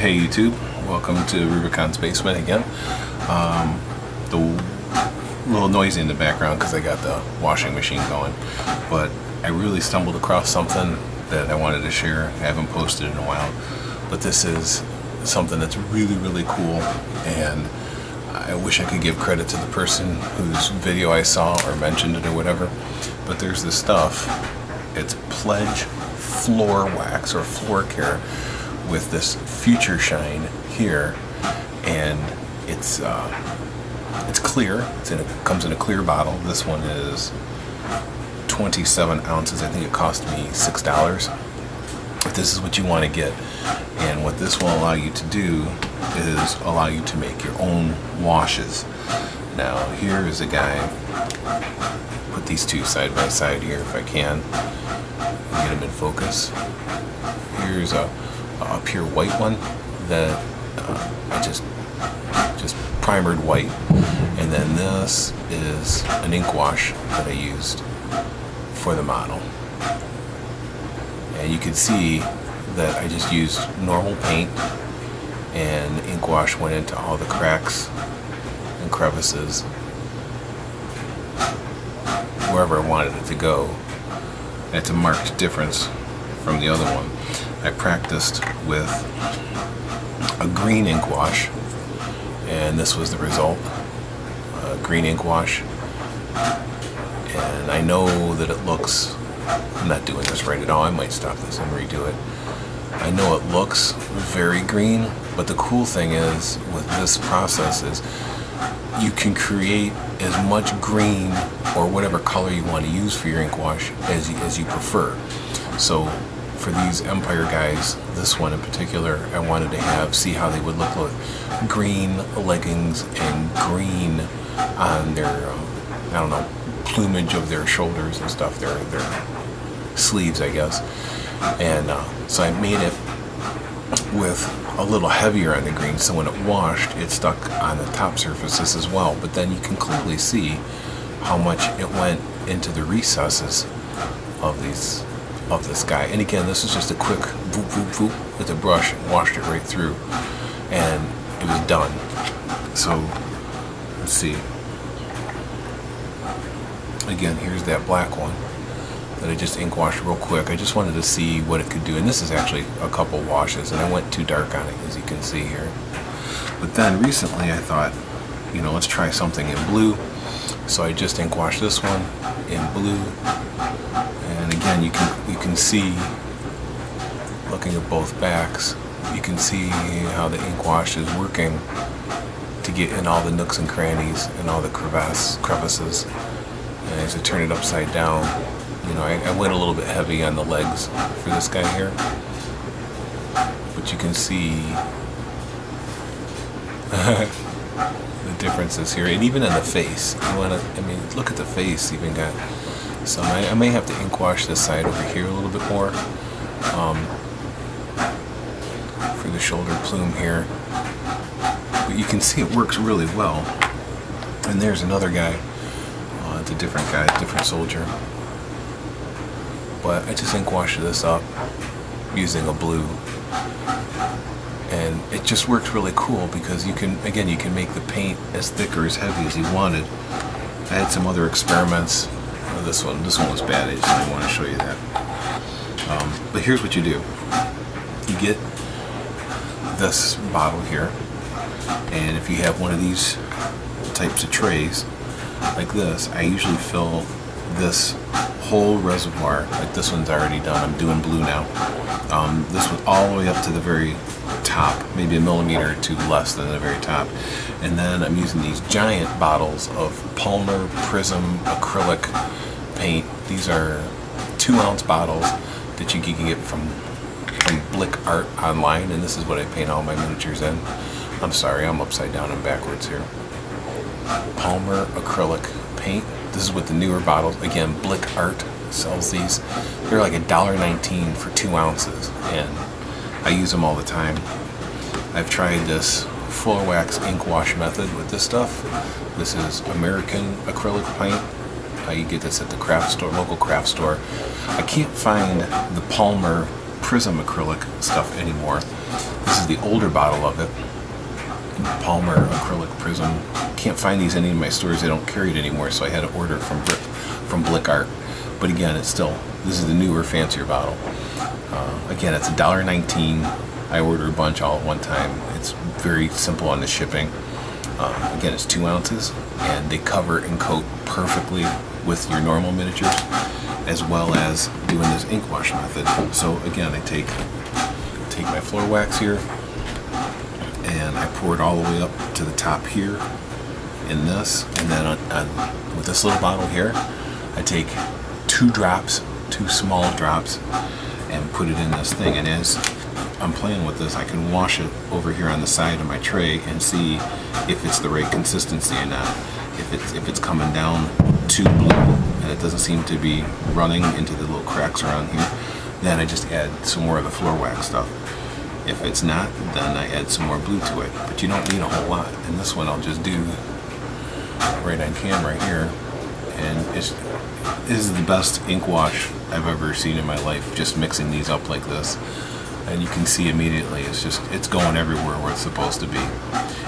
Hey YouTube, welcome to Rubicon's Basement again. The little noisy in the background because I got the washing machine going, but I really stumbled across something that I wanted to share. I haven't posted in a while, but this is something that's really cool, and I wish I could give credit to the person whose video I saw or mentioned it or whatever, but there's this stuff. It's Pledge floor wax or floor care with this future shine here, and it's clear. Comes in a clear bottle. This one is 27 ounces. I think it cost me $6. If this is what you want to get, and what this will allow you to do is allow you to make your own washes. Now here is a guy. Put these two side by side here if I can. Get them in focus. Here's a pure white one that I just primered white, and then this is an ink wash that I used for the model. And you can see that I just used normal paint, and the ink wash went into all the cracks and crevices wherever I wanted it to go. And it's a marked difference from the other one. I practiced with a green ink wash, and this was the result. Green ink wash, and I know that it looks, I'm not doing this right at all, I might stop this and redo it. I know it looks very green, but the cool thing is with this process is you can create as much green or whatever color you want to use for your ink wash as you prefer. So for these Empire guys, this one in particular, I wanted to see how they would look with green leggings and green on their, I don't know, plumage of their shoulders and stuff, their sleeves, I guess. And so I made it with a little heavier on the green, so when it washed, it stuck on the top surfaces as well. But then you can clearly see how much it went into the recesses of this guy. And again, this is just a quick voop voop voop with a brush, and washed it right through, and it was done. So let's see. Again, here's that black one that I just ink washed real quick. I just wanted to see what it could do, and this is actually a couple washes, and I went too dark on it, as you can see here. But then recently I thought, you know, let's try something in blue. So I just ink washed this one in blue, and again you can see, looking at both backs, you can see how the ink wash is working to get in all the nooks and crannies and all the crevices. And as I turn it upside down, you know, I went a little bit heavy on the legs for this guy here, but you can see the differences here, and even in the face. You want to, I mean, look at the face. Even got some. I may have to ink wash this side over here a little bit more for the shoulder plume here. But you can see it works really well. And there's another guy. It's a different guy, different soldier. But I just ink washed this up using a blue, and it just works really cool because you can make the paint as thick or as heavy as you wanted. I had some other experiments. This one was bad. I just didn't want to show you that. But here's what you do. You get this bottle here, and if you have one of these types of trays like this, I usually fill this whole reservoir. Like this one's already done. I'm doing blue now. This one all the way up to the very top, maybe a millimeter or two less than the very top. And then I'm using these giant bottles of Palmer Prism acrylic paint. These are 2-ounce bottles that you can get from Blick Art online, and this is what I paint all my miniatures in. I'm sorry, I'm upside down and backwards here. Palmer acrylic paint. This is with the newer bottles. Again, Blick Art sells these. They're like $1.19 for 2 ounces, and I use them all the time. I've tried this floor wax ink wash method with this stuff. This is American acrylic paint. You get this at the craft store, local craft store. I can't find the Palmer Prism acrylic stuff anymore. This is the older bottle of it. Palmer acrylic Prism. Can't find these in any of my stores. They don't carry it anymore, so I had to order it from Blick Art. But again, it's still, this is the newer, fancier bottle. Again, it's $1.19. I ordered a bunch all at one time. It's very simple on the shipping. Again, it's 2 ounces, and they cover and coat perfectly with your normal miniatures, as well as doing this ink wash method. So again, I take my floor wax here, and I pour it all the way up to the top here in this, and then with this little bottle here, I take 2 drops, 2 small drops, and put it in this thing. And as I'm playing with this, I can wash it over here on the side of my tray and see if it's the right consistency or not. If it's coming down too blue and it doesn't seem to be running into the little cracks around here, then I just add some more of the floor wax stuff. If it's not, then I add some more blue to it. But you don't need a whole lot. And this one I'll just do right on camera here. And this is the best ink wash I've ever seen in my life, just mixing these up like this. And you can see immediately it's going everywhere where it's supposed to be.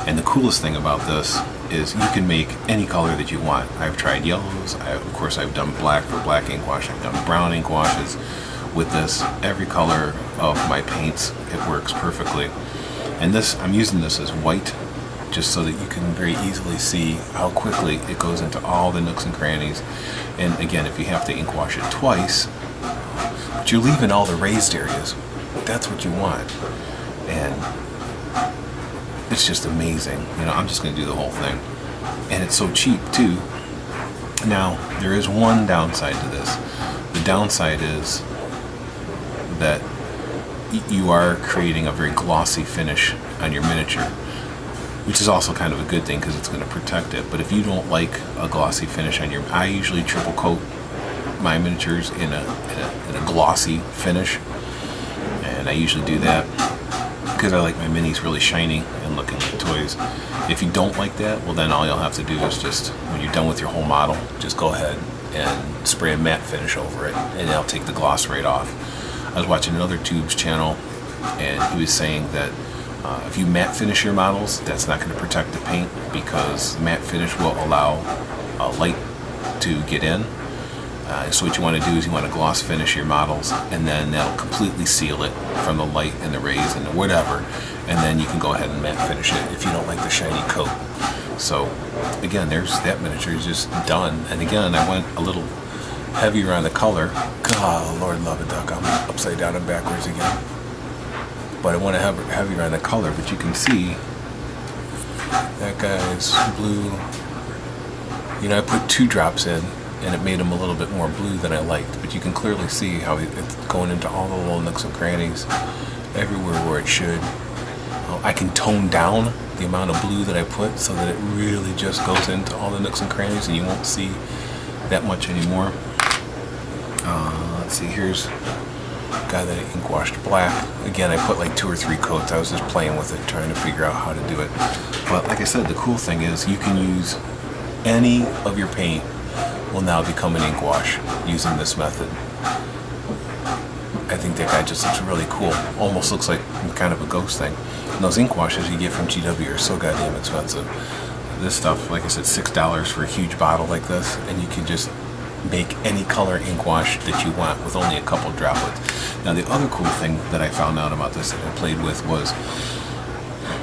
And the coolest thing about this is you can make any color that you want. I've tried yellows, of course I've done black for black ink wash, I've done brown ink washes with this. Every color of my paints, it works perfectly. And this, I'm using this as white, just so that you can very easily see how quickly it goes into all the nooks and crannies. And again, if you have to ink wash it twice, but you're leaving all the raised areas. That's what you want. And it's just amazing. You know, I'm just going to do the whole thing. And it's so cheap too. Now, there is one downside to this. The downside is that you are creating a very glossy finish on your miniature, which is also kind of a good thing because it's going to protect it. But if you don't like a glossy finish on your, I usually triple coat my miniatures in a glossy finish, and I usually do that because I like my minis really shiny and looking like toys. If you don't like that, well then all you'll have to do is just, when you're done with your whole model, just go ahead and spray a matte finish over it, and it'll take the gloss right off. I was watching another Tube's channel, and he was saying that if you matte finish your models, that's not going to protect the paint, because matte finish will allow light to get in. So what you want to do is you want to gloss finish your models, and then that'll completely seal it from the light and the rays and the whatever, and then you can go ahead and matte finish it if you don't like the shiny coat. So again, there's that miniature is just done. And again, I went a little heavier on the color. God, Lord love it, duck, I'm upside down and backwards again. But I want to have heavier on the color, but you can see that guy's blue. You know, I put 2 drops in, and it made them a little bit more blue than I liked, but you can clearly see how it's going into all the little nooks and crannies, everywhere where it should. I can tone down the amount of blue that I put so that it really just goes into all the nooks and crannies, and you won't see that much anymore. Let's see, here's a guy that I ink washed black. Again, I put like 2 or 3 coats. I was just playing with it, trying to figure out how to do it. But like I said, the cool thing is you can use any of your paint will now become an ink wash using this method. I think that guy just looks really cool. Almost looks like kind of a ghost thing. And those ink washes you get from GW are so goddamn expensive. This stuff, like I said, $6 for a huge bottle like this, and you can just make any color ink wash that you want with only a couple droplets. Now the other cool thing that I found out about this that I played with was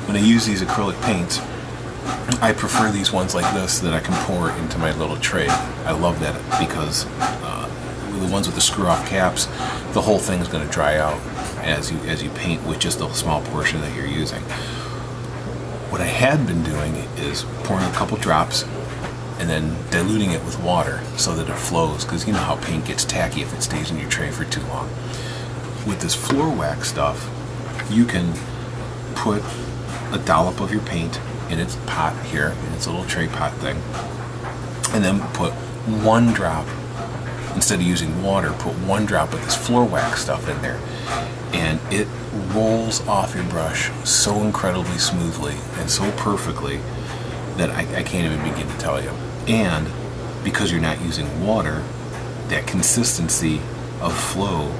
when I use these acrylic paints, I prefer these ones like this that I can pour into my little tray. I love that because the ones with the screw-off caps, the whole thing is going to dry out as you paint with just the small portion that you're using. What I had been doing is pouring a couple drops and then diluting it with water so that it flows, because you know how paint gets tacky if it stays in your tray for too long. With this floor wax stuff, you can put a dollop of your paint in its pot here, in its little tray pot thing, and then put 1 drop, instead of using water, put 1 drop of this floor wax stuff in there, and it rolls off your brush so incredibly smoothly and so perfectly that I can't even begin to tell you. And because you're not using water, that consistency of flow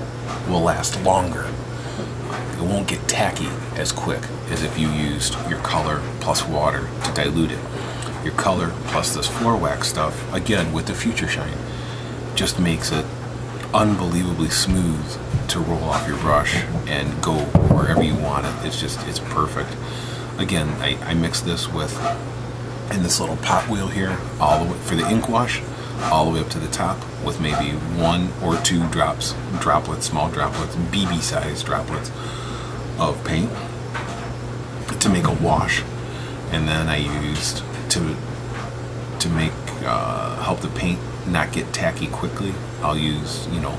will last longer won't get tacky as quick as if you used your color plus water to dilute it. Your color plus this floor wax stuff, again with the Future Shine, just makes it unbelievably smooth to roll off your brush and go wherever you want it. It's perfect. Again, I mix this with, in this little pot wheel here, all the way for the ink wash, all the way up to the top, with maybe 1 or 2 droplets, small droplets, BB size droplets of paint to make a wash. And then I used to make help the paint not get tacky quickly. I'll use, you know,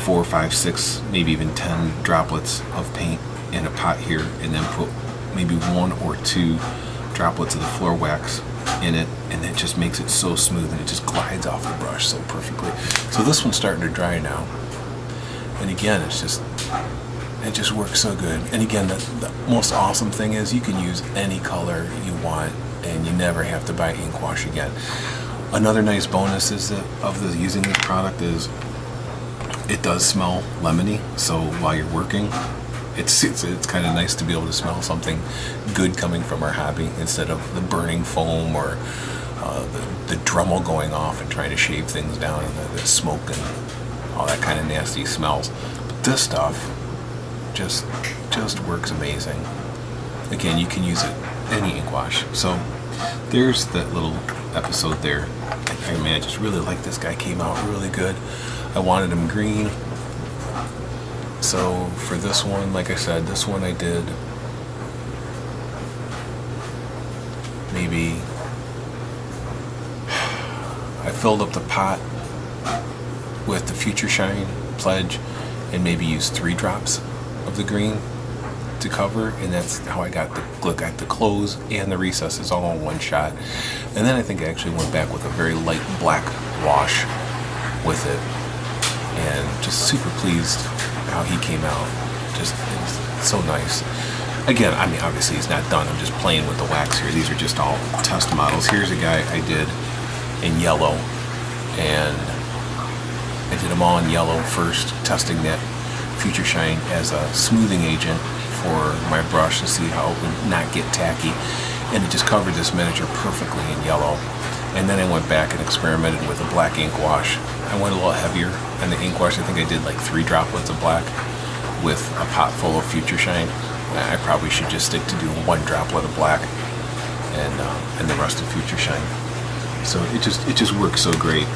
4, 5, 6, maybe even 10 droplets of paint in a pot here, and then put maybe 1 or 2 droplets of the floor wax in it, and it just makes it so smooth, and it just glides off the brush so perfectly. So this one's starting to dry now, and again, it just works so good. And again, the most awesome thing is you can use any color you want, and you never have to buy ink wash again. Another nice bonus is that using this product is it does smell lemony. So while you're working, it's kind of nice to be able to smell something good coming from our hobby instead of the burning foam or the Dremel going off and trying to shave things down, and the smoke and all that kind of nasty smells. But this stuff just works amazing. Again, you can use it any ink wash. So there's that little episode there. I mean, I just really like this guy. Came out really good. I wanted him green. So for this one, like I said, this one I did maybe, I filled up the pot with the Future Shine Pledge and maybe used 3 drops of the green to cover, and that's how I got the close and the recesses all in one shot. And then I think I actually went back with a very light black wash with it, and just super pleased how he came out. Just so nice. Again, I mean, obviously he's not done. I'm just playing with the wax here. These are just all test models. Here's a guy I did in yellow, and I did them all in yellow first, testing that Future Shine as a smoothing agent for my brush to see how it would not get tacky, and it just covered this miniature perfectly in yellow. And then I went back and experimented with a black ink wash. I went a little heavier on the ink wash. I think I did like 3 droplets of black with a pot full of Future Shine. I probably should just stick to doing 1 droplet of black and the rest of Future Shine. So it just works so great.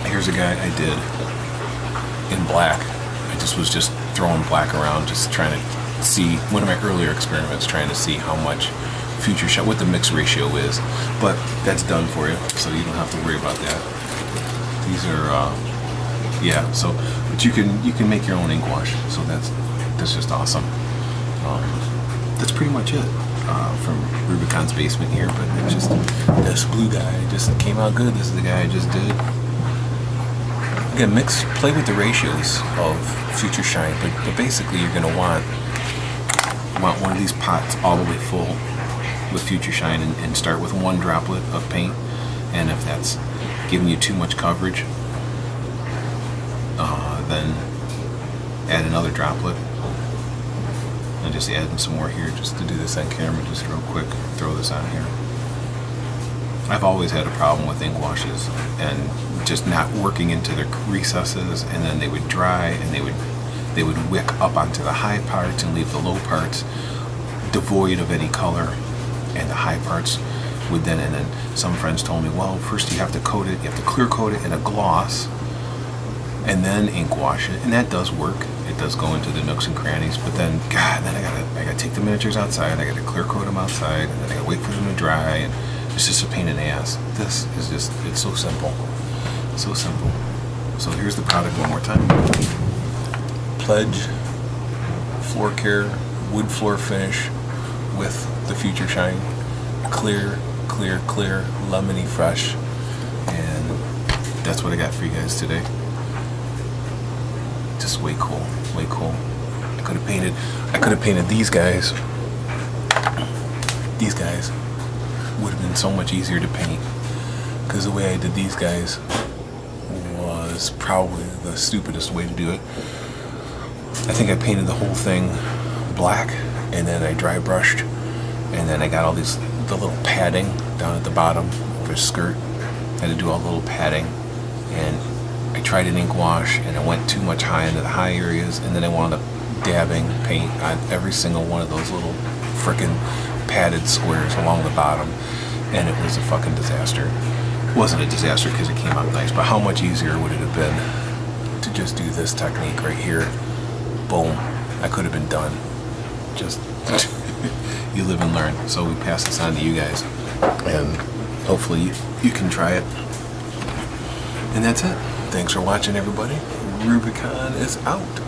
Here's a guy I did in black. I was just throwing black around, just trying to see, one of my earlier experiments, trying to see how much Future Shine, what the mix ratio is. But that's done for you, so you don't have to worry about that. These are, yeah. So, but you can make your own ink wash. So that's just awesome. That's pretty much it from Rubicon's basement here. But it's just this blue guy just came out good. This is the guy I just did. Again, play with the ratios of Future Shine, but basically you're gonna want one of these pots all the way full with Future Shine, and start with 1 droplet of paint. And if that's giving you too much coverage, then add another droplet, and just add some more here just to do this on camera, just real quick. Throw this on here. I've always had a problem with ink washes and just not working into the recesses, and then they would dry and they would wick up onto the high parts and leave the low parts devoid of any color, and the high parts would then, and then some friends told me, well, first you have to coat it, you have to clear coat it in a gloss and then ink wash it, and that does work. It does go into the nooks and crannies, but then, God, then I gotta take the miniatures outside, I gotta clear coat them outside, and then I gotta wait for them to dry, and it's just a pain in the ass. This is just, it's so simple. So simple. So here's the product one more time. Pledge floor care wood floor finish with the Future Shine. Clear, clear, clear, lemony fresh. And that's what I got for you guys today. Just way cool, way cool. I could have painted these guys. These guys would have been so much easier to paint, because the way I did these guys was probably the stupidest way to do it. I think I painted the whole thing black, and then I dry brushed, and then I got all the little padding down at the bottom of his skirt. I had to do all the little padding, and I tried an ink wash, and I went too much high into the high areas, and then I wound up dabbing paint on every single one of those little frickin' padded squares along the bottom, and it was a fucking disaster. It wasn't a disaster because it came out nice, but how much easier would it have been to just do this technique right here? Boom. I could have been done. Just you live and learn. So we pass this on to you guys, and hopefully you can try it. And that's it. Thanks for watching, everybody. Rubicon is out.